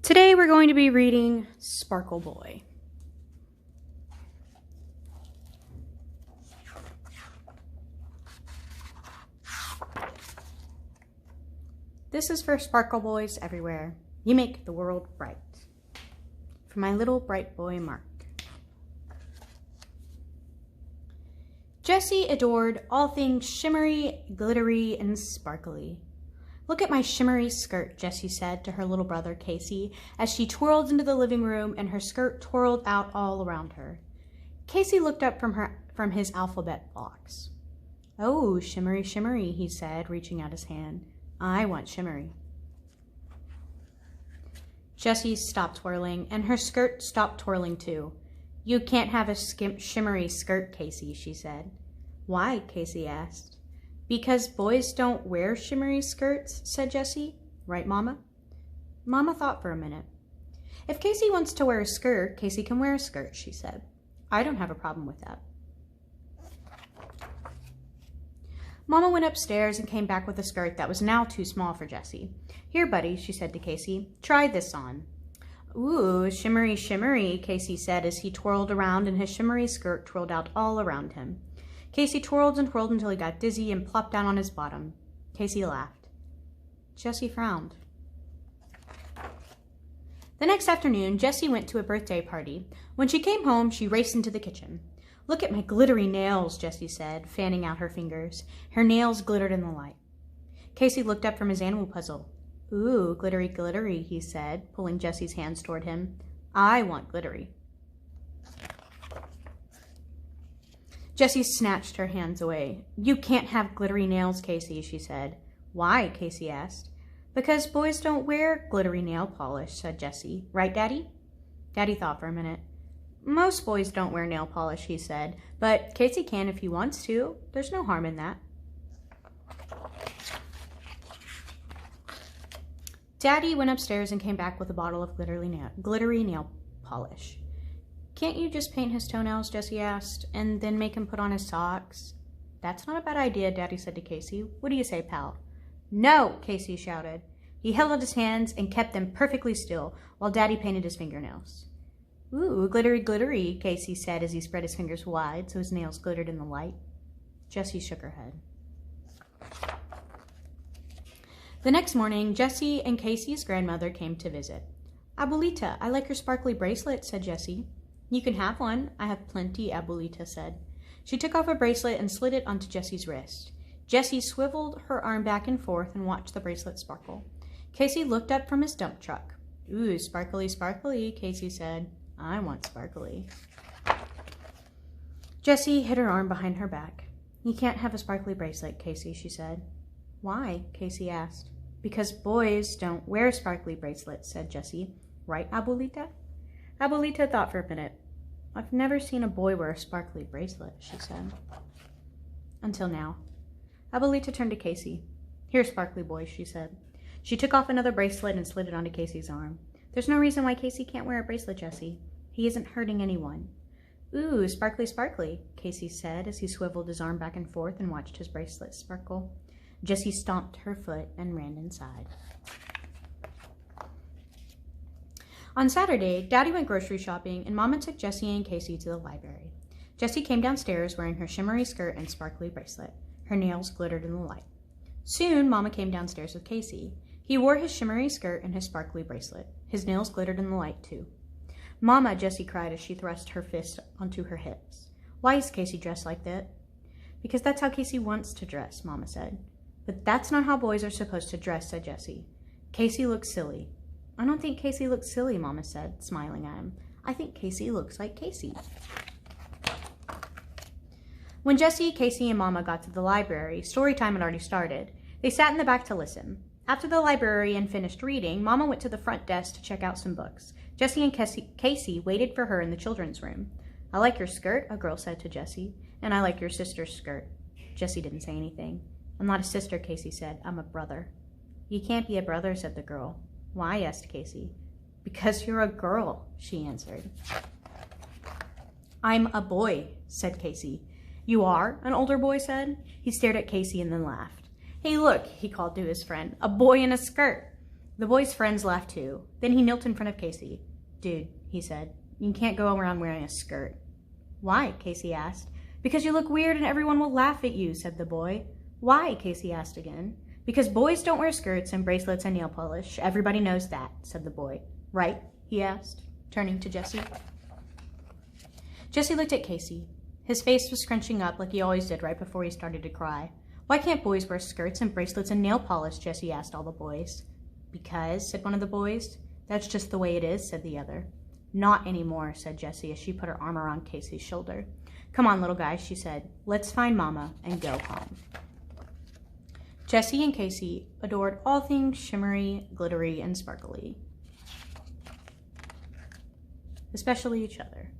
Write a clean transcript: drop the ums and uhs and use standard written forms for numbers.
Today we're going to be reading Sparkle Boy. This is for Sparkle Boys everywhere. You make the world bright. For my little bright boy Mark. Jessie adored all things shimmery, glittery, and sparkly. "Look at my shimmery skirt," Jessie said to her little brother Casey as she twirled into the living room and her skirt twirled out all around her. Casey looked up from his alphabet box. "Oh, shimmery, shimmery," he said, reaching out his hand. "I want shimmery." Jessie stopped twirling, and her skirt stopped twirling too. "You can't have a shimmery skirt, Casey," she said. "Why?" Casey asked. "Because boys don't wear shimmery skirts," said Jessie. "Right, Mama?" Mama thought for a minute. "If Casey wants to wear a skirt, Casey can wear a skirt," she said. "I don't have a problem with that." Mama went upstairs and came back with a skirt that was now too small for Jessie. "Here, buddy," she said to Casey. "Try this on." "Ooh, shimmery, shimmery," Casey said as he twirled around and his shimmery skirt twirled out all around him. Casey twirled and twirled until he got dizzy and plopped down on his bottom. Casey laughed. Jessie frowned. The next afternoon, Jessie went to a birthday party. When she came home, she raced into the kitchen. "Look at my glittery nails," Jessie said, fanning out her fingers. Her nails glittered in the light. Casey looked up from his animal puzzle. "Ooh, glittery, glittery," he said, pulling Jessie's hands toward him. "I want glittery." Jessie snatched her hands away. "You can't have glittery nails, Casey," she said. "Why?" Casey asked. "Because boys don't wear glittery nail polish," said Jessie. "Right, Daddy?" Daddy thought for a minute. "Most boys don't wear nail polish," he said, "but Casey can if he wants to. There's no harm in that." Daddy went upstairs and came back with a bottle of glittery nail polish. "Can't you just paint his toenails?" Jessie asked, "and then make him put on his socks?" "That's not a bad idea," Daddy said to Casey. "What do you say, pal?" "No!" Casey shouted. He held out his hands and kept them perfectly still while Daddy painted his fingernails. "Ooh, glittery, glittery," Casey said as he spread his fingers wide so his nails glittered in the light. Jessie shook her head. The next morning, Jessie and Casey's grandmother came to visit. "Abuelita, I like your sparkly bracelet," said Jessie. "You can have one. I have plenty," Abuelita said. She took off a bracelet and slid it onto Jessie's wrist. Jessie swiveled her arm back and forth and watched the bracelet sparkle. Casey looked up from his dump truck. "Ooh, sparkly, sparkly," Casey said. "I want sparkly." Jessie hid her arm behind her back. "You can't have a sparkly bracelet, Casey," she said. "Why?" Casey asked. "Because boys don't wear sparkly bracelets," said Jessie. "Right, Abuelita?" Abuelita thought for a minute. "I've never seen a boy wear a sparkly bracelet," she said. Until now. Abuelita turned to Casey. "Here, sparkly boy," she said. She took off another bracelet and slid it onto Casey's arm. "There's no reason why Casey can't wear a bracelet, Jessie. He isn't hurting anyone." "Ooh, sparkly, sparkly," Casey said as he swiveled his arm back and forth and watched his bracelet sparkle. Jessie stomped her foot and ran inside. On Saturday, Daddy went grocery shopping and Mama took Jessie and Casey to the library. Jessie came downstairs wearing her shimmery skirt and sparkly bracelet. Her nails glittered in the light. Soon, Mama came downstairs with Casey. He wore his shimmery skirt and his sparkly bracelet. His nails glittered in the light, too. "Mama," Jessie cried as she thrust her fist onto her hips. "Why is Casey dressed like that?" "Because that's how Casey wants to dress," Mama said. "But that's not how boys are supposed to dress," said Jessie. "Casey looks silly." "I don't think Casey looks silly," Mama said, smiling at him. "I think Casey looks like Casey." When Jessie, Casey, and Mama got to the library, story time had already started. They sat in the back to listen. After the librarian finished reading, Mama went to the front desk to check out some books. Jessie and Casey waited for her in the children's room. "I like your skirt," a girl said to Jessie. "And I like your sister's skirt." Jessie didn't say anything. "I'm not a sister," Casey said. "I'm a brother." "You can't be a brother," said the girl. "Why?" asked Casey. "Because you're a girl," she answered. "I'm a boy," said Casey. "You are?" an older boy said. He stared at Casey and then laughed. "Hey, look," he called to his friend. "A boy in a skirt." The boy's friends laughed too. Then he knelt in front of Casey. Dude, he said, you can't go around wearing a skirt. Why? Casey asked. Because you look weird and everyone will laugh at you, said the boy. Why? Casey asked again. Because boys don't wear skirts and bracelets and nail polish. Everybody knows that, said the boy. Right? He asked, turning to Jesse. Jesse looked at Casey. His face was scrunching up like he always did right before he started to cry. Why can't boys wear skirts and bracelets and nail polish? Jesse asked all the boys. Because, said one of the boys. That's just the way it is, said the other. Not anymore, said Jessie as she put her arm around Casey's shoulder. Come on, little guy, she said. Let's find Mama and go home. Jessie and Casey adored all things shimmery, glittery, and sparkly. Especially each other.